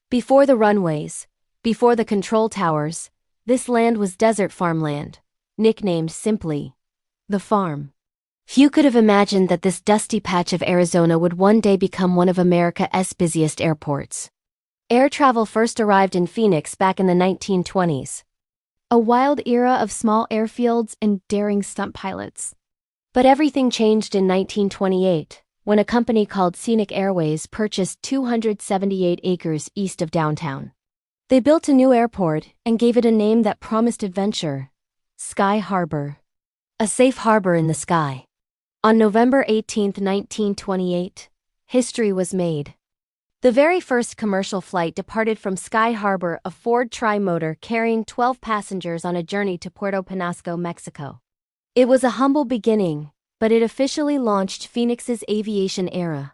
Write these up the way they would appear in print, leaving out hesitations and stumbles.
Before the runways, before the control towers, this land was desert farmland, nicknamed simply the farm. Few could have imagined that this dusty patch of Arizona would one day become one of America's busiest airports. Air travel first arrived in Phoenix back in the 1920s. A wild era of small airfields and daring stunt pilots. But everything changed in 1928, when a company called Scenic Airways purchased 278 acres east of downtown. They built a new airport and gave it a name that promised adventure: Sky Harbor. A safe harbor in the sky. On November 18, 1928, history was made. The very first commercial flight departed from Sky Harbor, a Ford tri-motor carrying 12 passengers on a journey to Puerto Penasco, Mexico. It was a humble beginning, but it officially launched Phoenix's aviation era.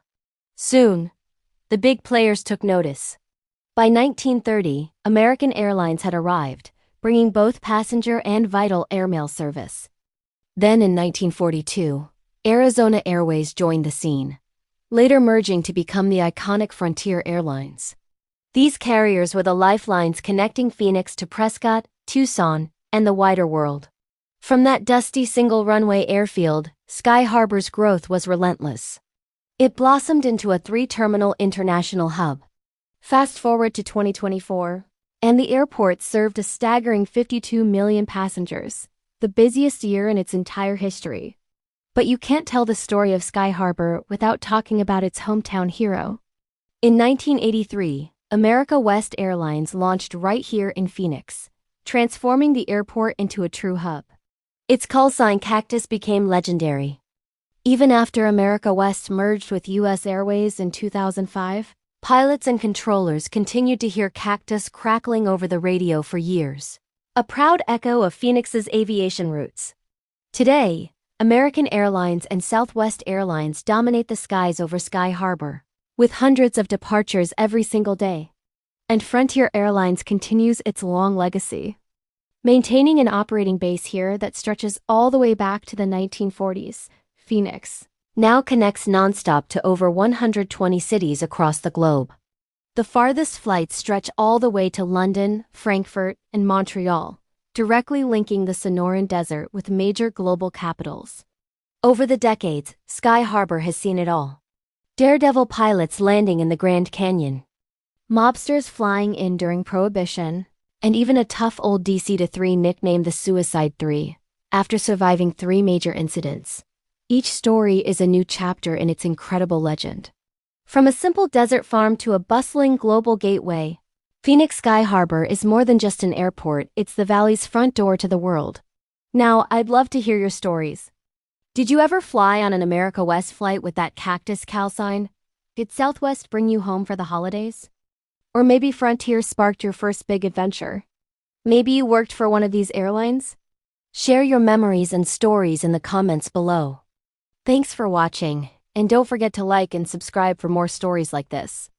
Soon, the big players took notice. By 1930, American Airlines had arrived, bringing both passenger and vital airmail service. Then in 1942, Arizona Airways joined the scene, later merging to become the iconic Frontier Airlines. These carriers were the lifelines connecting Phoenix to Prescott, Tucson, and the wider world. From that dusty single-runway airfield, Sky Harbor's growth was relentless. It blossomed into a 3-terminal international hub. Fast forward to 2024, and the airport served a staggering 52 million passengers, the busiest year in its entire history. But you can't tell the story of Sky Harbor without talking about its hometown hero. In 1983, America West Airlines launched right here in Phoenix, transforming the airport into a true hub. Its callsign Cactus became legendary. Even after America West merged with U.S. Airways in 2005, pilots and controllers continued to hear Cactus crackling over the radio for years, a proud echo of Phoenix's aviation roots. Today, American Airlines and Southwest Airlines dominate the skies over Sky Harbor, with hundreds of departures every single day. And Frontier Airlines continues its long legacy, maintaining an operating base here that stretches all the way back to the 1940s. Phoenix now connects Nonstop to over 120 cities across the globe. The farthest flights stretch all the way to London, Frankfurt, and Montreal, directly linking the Sonoran Desert with major global capitals. Over the decades, Sky Harbor has seen it all. Daredevil pilots landing in the Grand Canyon, mobsters flying in during Prohibition, and even a tough old DC-3 nicknamed the Suicide 3, after surviving 3 major incidents. Each story is a new chapter in its incredible legend. From a simple desert farm to a bustling global gateway, Phoenix Sky Harbor is more than just an airport, it's the valley's front door to the world. Now, I'd love to hear your stories. Did you ever fly on an America West flight with that Cactus callsign? Did Southwest bring you home for the holidays? Or maybe Frontier sparked your first big adventure? Maybe you worked for one of these airlines? Share your memories and stories in the comments below. Thanks for watching, and don't forget to like and subscribe for more stories like this.